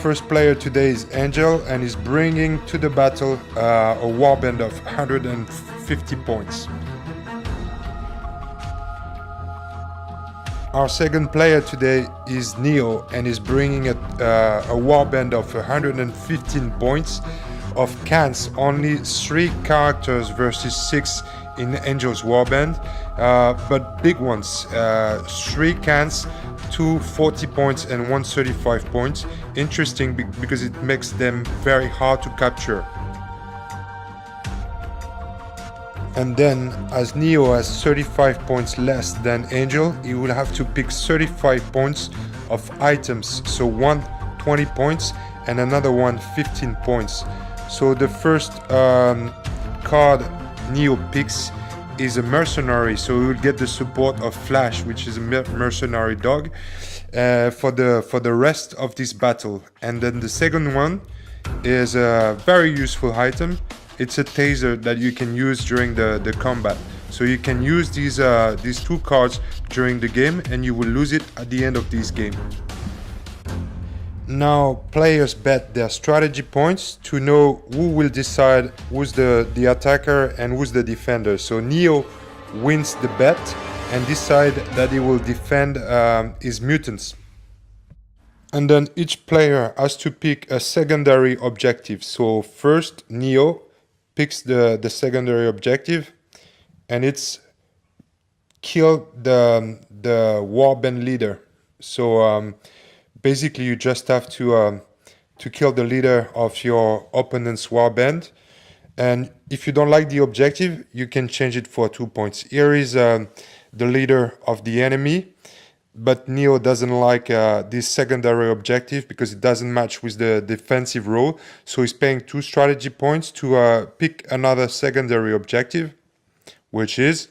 First player today is Angel and is bringing to the battle a warband of 150 points. Our second player today is Neo and is bringing a warband of 115 points of cans, only 3 characters versus 6 in Angel's warband, but big ones, 3 cans, 2 40 points and 1 35 points. Interesting because it makes them very hard to capture. And then, as Neo has 35 points less than Angel, he will have to pick 35 points of items. So one 20 points and another one 15 points. So the first card Neo picks is a mercenary. So he will get the support of Flash, which is a mercenary dog, for the rest of this battle. And then the second one is a very useful item. It's a taser that you can use during the combat. So you can use these 2 cards during the game and you will lose it at the end of this game. Now players bet their strategy points to know who will decide who's the attacker and who's the defender. So Neo wins the bet and decide that he will defend his mutants. And then each player has to pick a secondary objective. So first Neo picks the secondary objective, and it's kill the warband leader. So basically you just have to kill the leader of your opponent's warband, and if you don't like the objective you can change it for 2 points. Here is the leader of the enemy, but Neo doesn't like this secondary objective because it doesn't match with the defensive role. So he's paying 2 strategy points to pick another secondary objective, which is...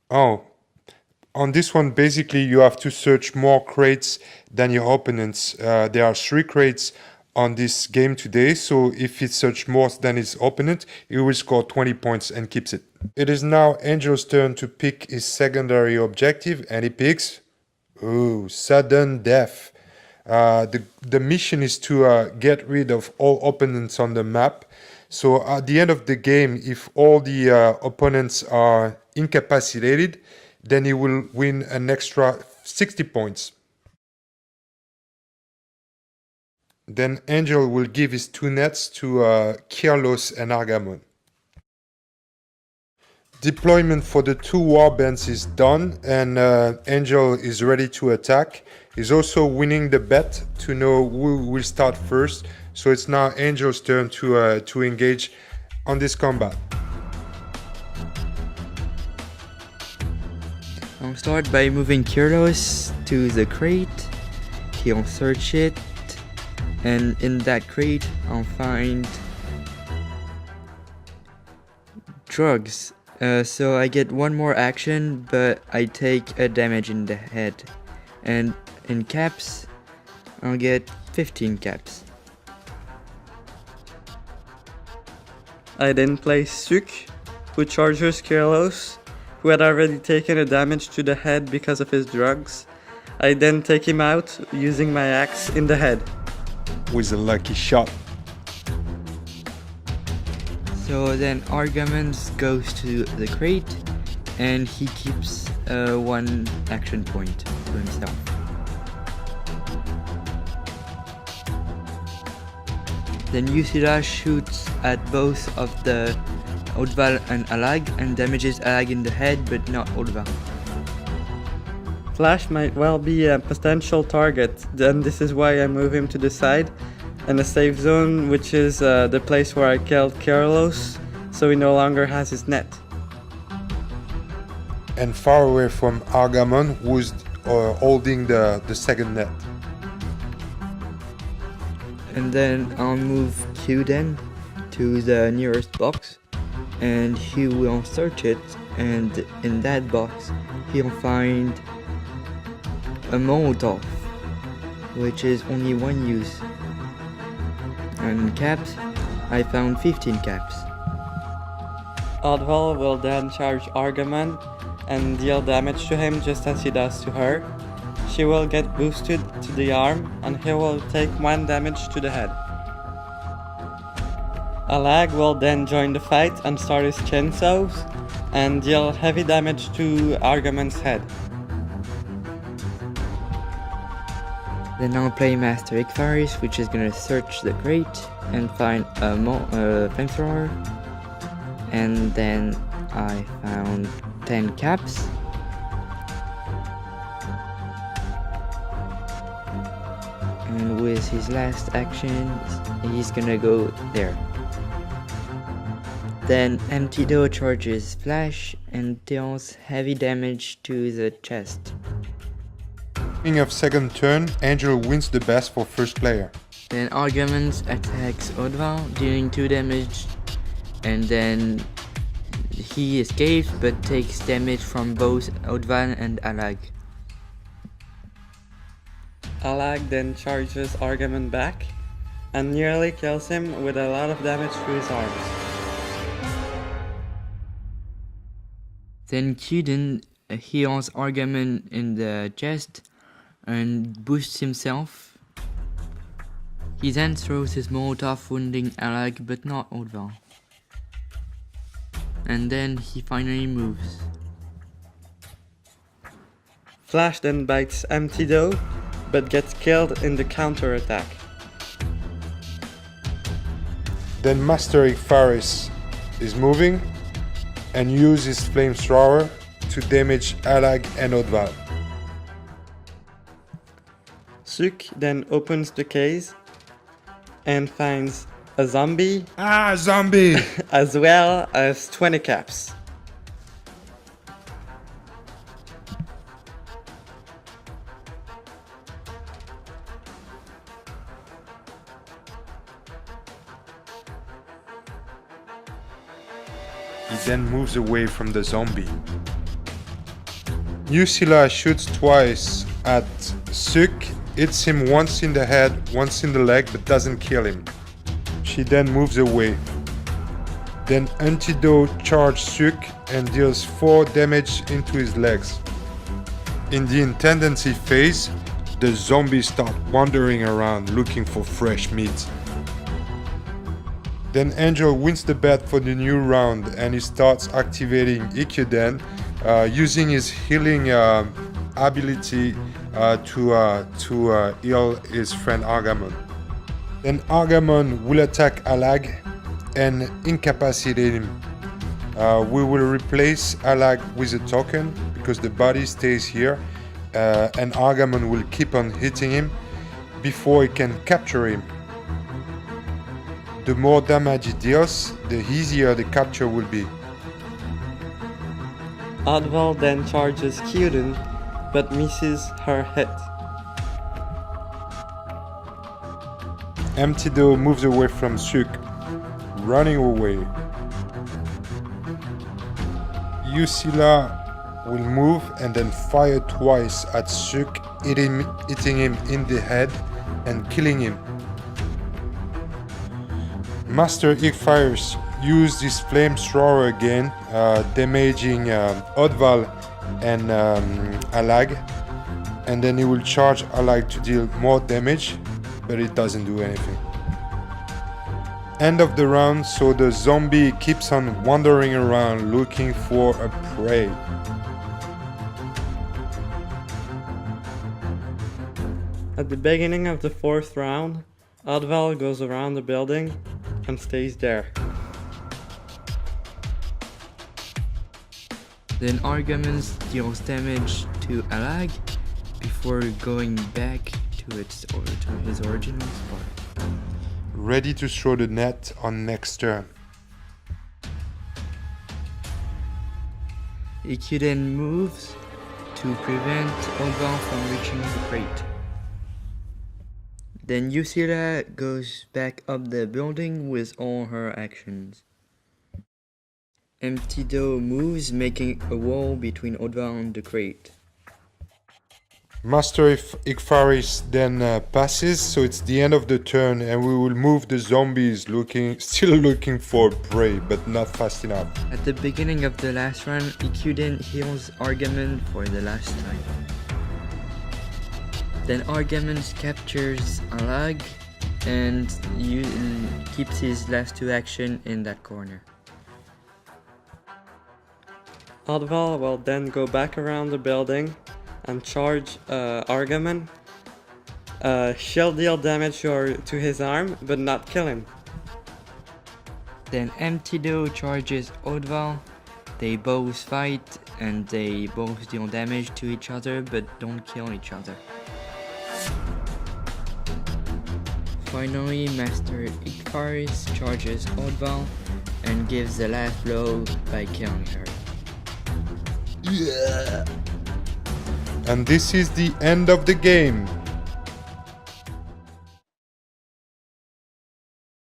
on this one, basically you have to search more crates than your opponents. There are 3 crates on this game today, so if he searches more than his opponent, he will score 20 points and keeps it. It is now Angel's turn to pick his secondary objective, and he picks sudden death. The mission is to get rid of all opponents on the map. So at the end of the game, if all the opponents are incapacitated, then he will win an extra 60 points. Then Angel will give his 2 nets to Kirlos and Argamon. Deployment for the 2 warbands is done, and Angel is ready to attack. He's also winning the bet to know who will start first. So it's now Angel's turn to engage on this combat. I'll start by moving Kirlos to the crate. He'll search it, and in that crate I'll find drugs. So I get 1 more action, but I take a damage in the head. And in caps, I'll get 15 caps. I then play Suk, who charges Kirlos, who had already taken a damage to the head because of his drugs. I then take him out using my axe in the head. With a lucky shot. So then Argamon goes to the crate, and he keeps 1 action point to himself. Then Yusila shoots at both of the Odval and Alag and damages Alag in the head, but not Odval. Flash might well be a potential target, then this is why I move him to the side, and a safe zone, which is the place where I killed Kirlos, so he no longer has his net. And far away from Argamon, who's holding the second net. And then I'll move Q then to the nearest box, and he will search it, and in that box he'll find a Molotov, which is only 1 use. And caps, I found 15 caps. Odval will then charge Argamon and deal damage to him just as he does to her. she will get boosted to the arm and he will take 1 damage to the head. Alag will then join the fight and start his chainsaws and deal heavy damage to Argamon's head. Then I'll play Master Ichtharius, which is gonna search the crate and find a flamethrower. And then I found 10 caps. And with his last action, he's gonna go there. Then Emptido charges Flash and deals heavy damage to the chest. Beginning of second turn, Angel wins the best for first player. Then Argamon attacks Odval, dealing 2 damage, and then he escapes but takes damage from both Odval and Alag. Alag then charges Argamon back and nearly kills him with a lot of damage to his arms. Then Kuden heals Argamon in the chest and boosts himself. He then throws his Molotov, wounding Alag but not Odval. And then he finally moves. Flash then bites Emptido but gets killed in the counter-attack. Then Master Ichtharius is moving and uses flamethrower to damage Alag and Odval. Suk then opens the case and finds a zombie Ah, zombie! as well as 20 caps. He then moves away from the zombie. Usila shoots twice at Suk, hits him once in the head, once in the leg, but doesn't kill him. She then moves away. Then Antidote charges Suk and deals 4 damage into his legs. In the intendancy phase, the zombies start wandering around looking for fresh meat. Then Angel wins the bet for the new round and he starts activating Ikkyuden using his healing ability to heal his friend Argamon. Then Argamon will attack Alag and incapacitate him. We will replace Alag with a token because the body stays here and Argamon will keep on hitting him before he can capture him. The more damage he deals, the easier the capture will be. Odval then charges Kuden but misses her hit. Emptido moves away from Suk, running away. Usila will move and then fire twice at Suk, hitting him in the head and killing him. Master Ichtharius used his flamethrower again, damaging Odval and Alag, and then he will charge Alag to deal more damage, but it doesn't do anything. End of the round, so the zombie keeps on wandering around looking for a prey. At the beginning of the 4th round, Odval goes around the building and stays there. Then Argamon deals damage to Alag before going back to his original spot. Ready to throw the net on next turn. Ikkyuden moves to prevent Odval from reaching the crate. Then Usila goes back up the building with all her actions. Emptido moves, making a wall between Odval and the crate. Master Ichtharius then passes, so it's the end of the turn and we will move the zombies still looking for prey, but not fast enough. At the beginning of the last round, Ikkyuden heals Argamon for the last time. Then Argamon captures a log and keeps his last 2 action in that corner. Oddval will then go back around the building and charge Argamon. She'll deal damage to his arm, but not kill him. Then Emptido charges Oddval. They both fight and they both deal damage to each other but don't kill each other. Finally, Master Icaris charges Oddval and gives the last blow by killing her. And this is the end of the game.